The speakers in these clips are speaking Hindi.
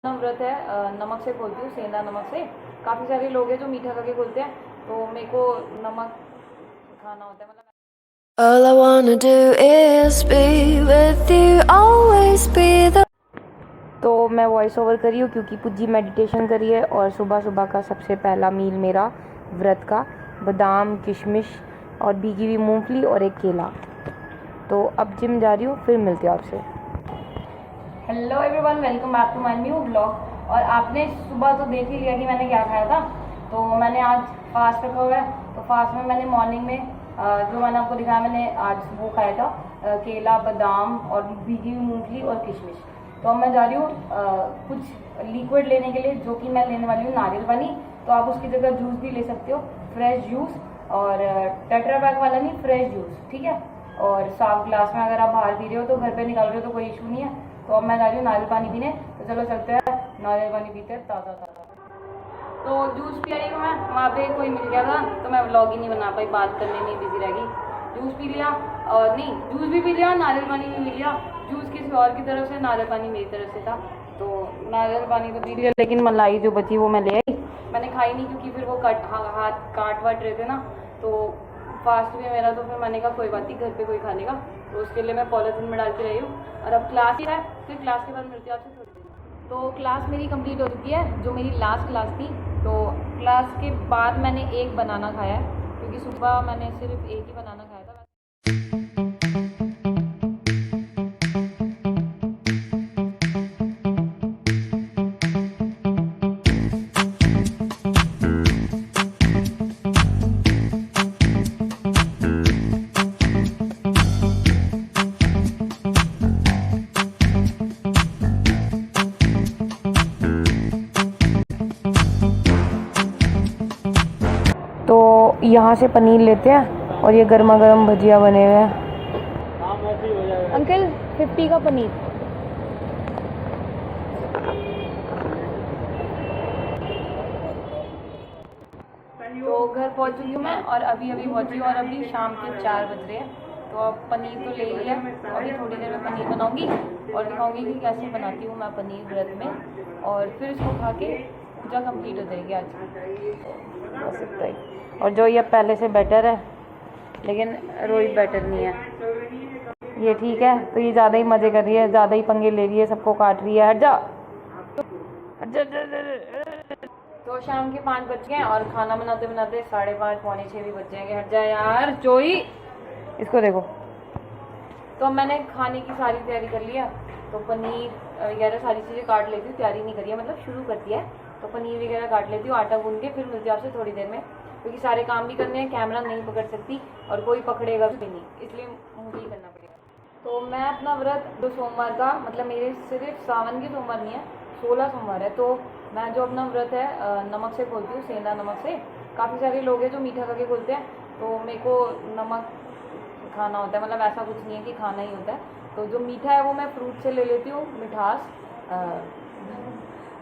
व्रत है नमक से खोलती हूँ, सेंधा नमक से। काफ़ी सारे लोग हैं जो मीठा करके खोलते हैं, तो मेरे को नमक खाना होता है। मतलब All I wanna do is be with you, always be the। तो मैं वॉइस ओवर करी हूँ क्योंकि पुज्जी मेडिटेशन करी है और सुबह सुबह का सबसे पहला मील मेरा व्रत का बादाम किशमिश और भीगी हुई मूंगफली और एक केला। तो अब जिम जा रही हूँ, फिर मिलती हूँ आपसे। Hello everyone, welcome back to my new blog. और आपने सुबह तो देख ही लिया कि मैंने क्या खाया था। तो मैंने आज फास्ट रखा हुआ है, तो फास्ट में मैंने मॉर्निंग में जो मैंने आपको दिखाया, मैंने आज वो खाया था केला बादाम और भीगी हुई मूंगफली और किशमिश। तो अब मैं जा रही हूँ कुछ लिक्विड लेने के लिए, जो कि मैं लेने वाली हूँ नारियल पानी। तो आप उसकी जगह जूस भी ले सकते हो, फ्रेश जूस, और टेट्रा पैक वाला नहीं, फ्रेश जूस, ठीक है। और साफ ग्लास में, अगर आप बाहर पी रहे हो तो घर पे निकाल रहे हो तो कोई इशू नहीं है। तो अब मैं जा रही हूँ नारियल पानी पीने, तो चलो चलते हैं नारियल पानी पीते हैं ताज़ा ताज़ा। तो जूस पी रही हूँ मैं, वहाँ पे कोई मिल गया था तो मैं व्लॉग ही नहीं बना पाई, बात करने में बिजी रह गई। जूस पी लिया, और नहीं जूस भी पी लिया, नारियल पानी भी पी लिया। जूस किसी और की तरफ से, नारियल पानी मेरी तरफ से था। तो नारियल पानी तो पी लिया, लेकिन मलाई जो बची वो मैं ले आई। मैंने खाई नहीं क्योंकि फिर वो हाथ काट वाट रहे थे ना, तो फास्ट भी है मेरा। तो फिर मैंने कहा कोई बात नहीं, घर पे कोई खा लेगा। तो उसके लिए मैं पॉलिथीन में डाल के रही हूँ। और अब क्लास ही है, फिर क्लास के बाद मिलती हूँ आपसे थोड़ी देर। तो क्लास मेरी कंप्लीट हो चुकी है, जो मेरी लास्ट क्लास थी। तो क्लास के बाद मैंने एक बनाना खाया है, क्योंकि सुबह मैंने सिर्फ एक ही बनाना खाया था। तो यहाँ से पनीर लेते हैं, और ये गर्मा गर्म भजिया बने हुए हैं। अंकल 50 का पनीर। तो घर पहुँच चुकी हूँ मैं, और अभी पहुँची हूँ, और अभी शाम के 4 बज रहे हैं। तो अब पनीर तो ले लिया, अभी थोड़ी देर में पनीर बनाऊंगी और दिखाऊंगी कि कैसे बनाती हूँ मैं पनीर व्रत में। और फिर इसको खा के पूजा कंप्लीट हो जाएगी आज। बस इतना ही। और जो ये पहले से बेटर है, लेकिन रोहित बेटर नहीं है। ये ठीक है, तो ये ज़्यादा ही मज़े कर रही है, ज़्यादा ही पंगे ले रही है, सबको काट रही है। हट जा, हट जा, जा, जा, जा। तो शाम के 5 बज गए, और खाना बनाते बनाते 5:30 पौने 6 भी बज जाएंगे। हट जा यार जोई, इसको देखो। तो अब मैंने खाने की सारी तैयारी कर लिया। तो पनीर वगैरह सारी चीज़ें काट लेती हूँ, तैयारी नहीं करी है, मतलब शुरू करती है। तो पनीर वगैरह काट लेती हूँ, आटा गूंद के, फिर मिलती हूँ आपसे थोड़ी देर में, क्योंकि सारे काम भी करने हैं, कैमरा नहीं पकड़ सकती और कोई पकड़ेगा भी नहीं, इसलिए मुझे ही करना पड़ेगा। तो मैं अपना व्रत 2 सोमवार का, मतलब मेरे सिर्फ सावन के सोमवार नहीं है, 16 सोमवार है। तो मैं जो अपना व्रत है नमक से खोलती हूँ, सेंधा नमक से। काफ़ी सारे लोग हैं जो मीठा करके खोलते हैं, तो मेरे को नमक खाना होता है, मतलब ऐसा कुछ नहीं है कि खाना ही होता है। तो जो मीठा है वो मैं फ्रूट से ले लेती हूँ, मिठास,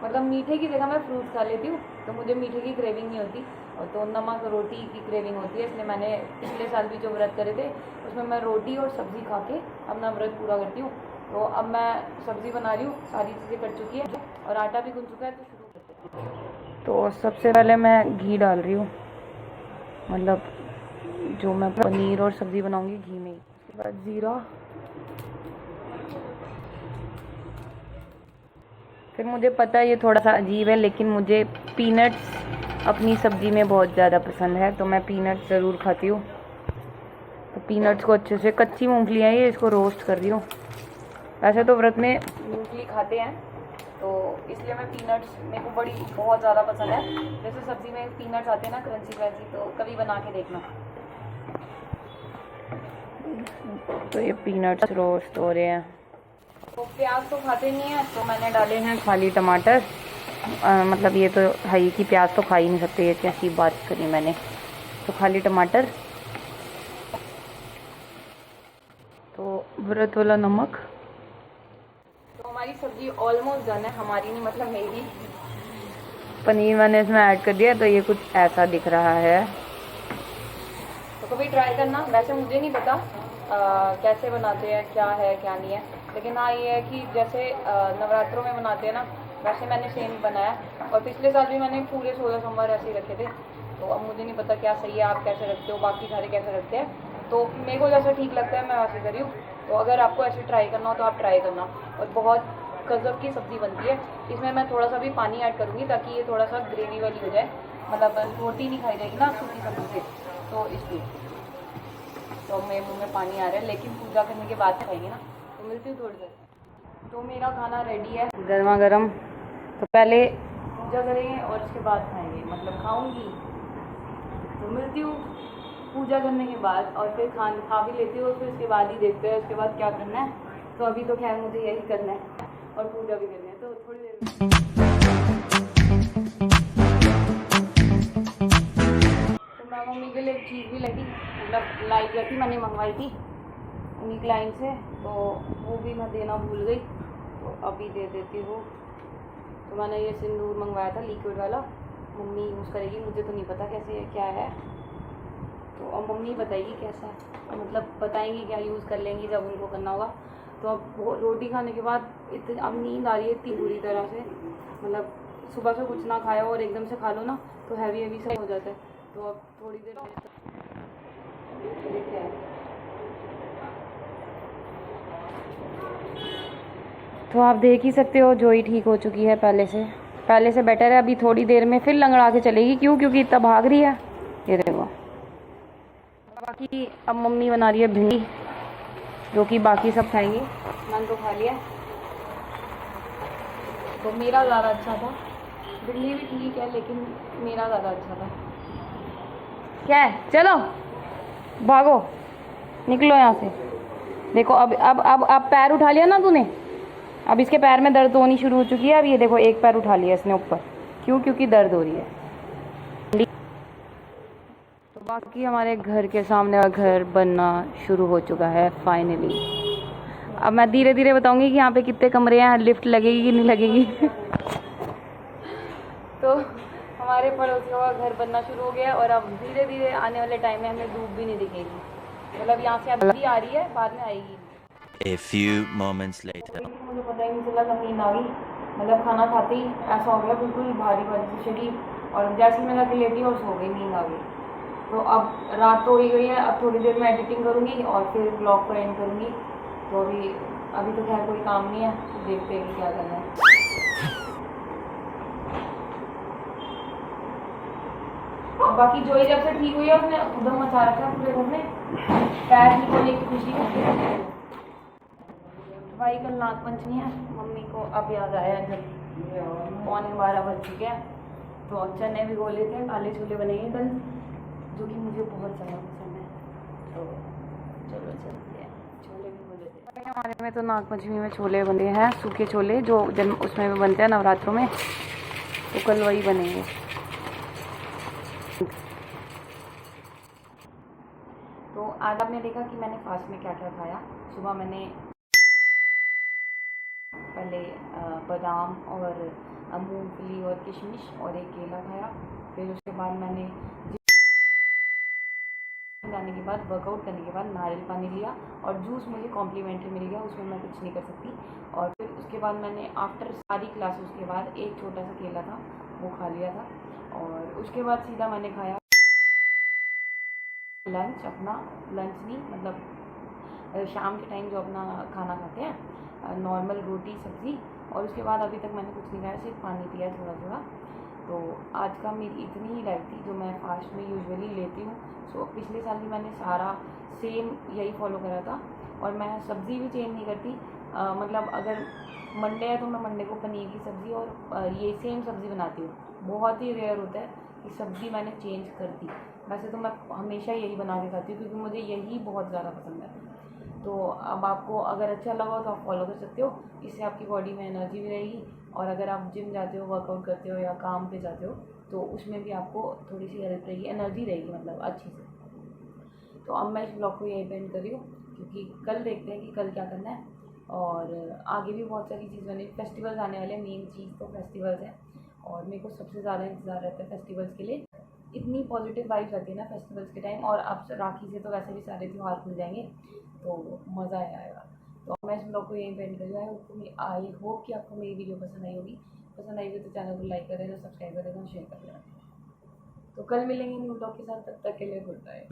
मतलब मीठे की जगह मैं फ्रूट खा लेती हूँ, तो मुझे मीठे की क्रेविंग नहीं होती। और तो नमक रोटी की क्रेविंग होती है, इसलिए मैंने पिछले साल भी जो व्रत करे थे उसमें मैं रोटी और सब्ज़ी खा के अपना व्रत पूरा करती हूँ। तो अब मैं सब्ज़ी बना रही हूँ, सारी चीज़ें कर चुकी है और आटा भी गूंथ चुका है, तो शुरू करते हैं। तो सबसे पहले मैं घी डाल रही हूँ, मतलब जो मैं पनीर और सब्ज़ी बनाऊँगी घी में ही। उसके बाद ज़ीरा, फिर मुझे पता है ये थोड़ा सा अजीब है, लेकिन मुझे पीनट्स अपनी सब्ज़ी में बहुत ज़्यादा पसंद है, तो मैं पीनट्स ज़रूर खाती हूँ। तो पीनट्स को अच्छे से, कच्ची मूंगफली है ये, इसको रोस्ट कर रही हूँ। वैसे तो व्रत में मूंगफली खाते हैं, तो इसलिए मैं पीनट्स, मेरे को बहुत ज़्यादा पसंद है। जैसे सब्ज़ी में पीनट्स आते हैं ना, क्रंची क्रंची, तो कभी बना के देखना। तो ये पीनट्स रोस्ट हो रहे हैं। तो प्याज तो खाते नहीं है, तो मैंने डाले हैं खाली टमाटर। मतलब ये तो हरी की प्याज तो खा ही नहीं सकते, ये कैसी बात करी मैंने। तो खाली टमाटर, तो व्रत वाला नमक। तो हमारी सब्जी ऑलमोस्ट डन है, हमारी नहीं मतलब मेरी। पनीर मैंने इसमें ऐड कर दिया, तो ये कुछ ऐसा दिख रहा है। तो कभी ट्राई करना। वैसे मुझे नहीं पता कैसे बनाते हैं, क्या है क्या नहीं है, लेकिन हाँ ये है कि जैसे नवरात्रों में बनाते हैं ना, वैसे मैंने सेम बनाया, और पिछले साल भी मैंने पूरे 16 सोमवार ऐसे ही रखे थे। तो अब मुझे नहीं पता क्या सही है, आप कैसे रखते हो, बाकी सारे कैसे रखते हैं। तो मेरे को जैसा ठीक लगता है मैं वैसे करी हूँ। तो अगर आपको ऐसे ट्राई करना हो तो आप ट्राई करना। और बहुत गजब की सब्ज़ी बनती है। इसमें मैं थोड़ा सा भी पानी ऐड करूँगी ताकि ये थोड़ा सा ग्रेवी वाली हो जाए, मतलब रोटी नहीं खाई जाएगी ना सूखी सब्ज़ी से, तो इसलिए। तो मेरे मुँह में पानी आ रहा है, लेकिन पूजा करने के बाद खाएंगे ना। तो मिलती हूँ थोड़ी देर। तो मेरा खाना रेडी है, गर्मा गर्म। तो पहले पूजा करेंगे और उसके बाद खाएंगे, मतलब खाऊंगी। तो मिलती हूँ पूजा करने के बाद, और फिर खा भी लेती हूँ, फिर उसके बाद ही देखते हैं उसके बाद क्या करना है। तो अभी तो खैर मुझे यही करना है और पूजा भी करनी है, तो थोड़ी देर। तो मैं मम्मी के लिए एक चीज़ भी लगी, मतलब लाई थी, मैंने मंगवाई थी उन्हीं क्लाइंट से, तो वो भी मैं देना भूल गई, तो अभी दे देती हूँ। तो मैंने ये सिंदूर मंगवाया था लिक्विड वाला, मम्मी यूज़ करेगी, मुझे तो नहीं पता कैसे क्या है। तो अब मम्मी बताएगी कैसा है, मतलब बताएंगी क्या यूज़ कर लेंगी जब उनको करना होगा। तो अब वो रोटी खाने के बाद इतनी अब नींद आ रही है इतनी बुरी तरह से, मतलब सुबह से कुछ ना खाया और एकदम से खा लो ना तो हैवी हैवी सा हो जाता है। तो अब थोड़ी देर देखते हैं। तो आप देख ही सकते हो जोई ठीक हो चुकी है, पहले से बेटर है। अभी थोड़ी देर में फिर लंगड़ा के चलेगी, क्योंकि इतना भाग रही है। ये देखो। बाकी अब मम्मी बना रही है भिंडी, जो कि बाकी सब खाएंगे, मैंने तो खा लिया। तो मेरा ज़्यादा अच्छा था, भिंडी भी ठीक है लेकिन मेरा ज़्यादा अच्छा था। क्या है, चलो भागो, निकलो यहाँ से। देखो अब पैर उठा लिया ना तूने, अब इसके पैर में दर्द होनी शुरू हो चुकी है। अब ये देखो एक पैर उठा लिया इसने ऊपर, क्योंकि दर्द हो रही है। तो बाकी हमारे घर के सामने का घर बनना शुरू हो चुका है फाइनली। अब मैं धीरे धीरे बताऊंगी कि यहाँ पे कितने कमरे हैं, लिफ्ट लगेगी कि नहीं लगेगी। तो हमारे पड़ोसियों का घर बनना शुरू हो गया, और अब धीरे धीरे आने वाले टाइम में हमें धूप भी नहीं दिखेगी, मतलब यहाँ से अभी आ रही है, बाद में आएगी। A few moments later. मुझे पता ही नहीं चला कब नींद आ गई, मतलब खाना खाते ही ऐसा हो गया बिल्कुल भारी भारी से शरीर, और जैसे मैं जाके लेटी और सो गई, नींद आ गई। तो अब रात तो हो ही गई है, अब थोड़ी देर में एडिटिंग करूँगी और फिर ब्लॉग को एंड करूँगी। तो अभी तो खैर कोई काम नहीं है, तो देखते हैं कि क्या करना है। बाकी जोई जब से ठीक हुई है उसने उधम मचा रखा है पूरे घर में, पैर ठीक होने की खुशी है। भाई कल नागपंचमी है, मम्मी को अब याद आया जब 11:15 बज चुके हैं। तो चने भी गोले थे, काले छोले बनेंगे कल, जो कि मुझे बहुत ज़्यादा पसंद है। तो चलो चलते हैं, छोले भी गोले थे हमारे में। तो नागपंचमी में छोले बने हैं, सूखे छोले जो जन्म उसमें भी बनते हैं नवरात्रों में, तो कल वही बनेंगे। तो आज आपने देखा कि मैंने फास्ट में क्या क्या खाया। सुबह मैंने पहले बादाम और मूंगफली और किशमिश और एक केला खाया। फिर उसके बाद मैंने जाने के बाद वर्कआउट करने के बाद नारियल पानी लिया, और जूस मुझे कॉम्प्लीमेंट्री मिल गया, उसमें मैं कुछ नहीं कर सकती। और फिर उसके बाद मैंने आफ्टर सारी क्लासेस के बाद एक छोटा सा केला था वो खा लिया था। और उसके बाद सीधा मैंने खाया लंच, अपना लंच नहीं मतलब शाम के टाइम जो अपना खाना खाते हैं, नॉर्मल रोटी सब्ज़ी। और उसके बाद अभी तक मैंने कुछ नहीं खाया, सिर्फ पानी पिया थोड़ा थोड़ा। तो आज का मेरी इतनी ही लाइफ थी जो मैं फास्ट में यूजुअली लेती हूँ। सो पिछले साल भी मैंने सारा सेम यही फॉलो करा था, और मैं सब्ज़ी भी चेंज नहीं करती। मतलब अगर मंडे है तो मैं मंडे को पनीर की सब्ज़ी और ये सेम सब्ज़ी बनाती हूँ। बहुत ही रेयर होता है कि सब्ज़ी मैंने चेंज कर दी, वैसे तो मैं हमेशा यही बना के खाती हूँ क्योंकि मुझे यही बहुत ज़्यादा पसंद है। तो अब आपको अगर अच्छा लगा तो आप फॉलो कर सकते हो, इससे आपकी बॉडी में एनर्जी भी रहेगी। और अगर आप जिम जाते हो, वर्कआउट करते हो या काम पे जाते हो, तो उसमें भी आपको थोड़ी सी हेल्प रहेगी, एनर्जी रहेगी मतलब अच्छी से। तो अब मैं इस ब्लॉग को यहीं पे एंड कर रही हूँ, क्योंकि कल देखते हैं कि कल क्या करना है। और आगे भी बहुत सारी चीज़ बनी, फेस्टिवल्स आने वाले हैं, मेन चीज़ तो फेस्टिवल्स हैं। और मेरे को सबसे ज़्यादा इंतज़ार रहता है फेस्टिवल्स के लिए, इतनी पॉजिटिव वाइब्स आती है ना फेस्टिवल्स के टाइम। और अब राखी से तो वैसे भी सारे त्यौहार खुल जाएंगे, तो मज़ा आएगा। तो मैं इस ब्लॉग को यहीं पे एंड कर रही हूँ। आई होप कि आपको मेरी वीडियो पसंद आई होगी। पसंद आई हो तो चैनल को लाइक कर देना, सब्सक्राइब कर देना, शेयर कर देना। तो कल मिलेंगे न्यू ब्लॉग के साथ, तब तक के लिए गुड बाय।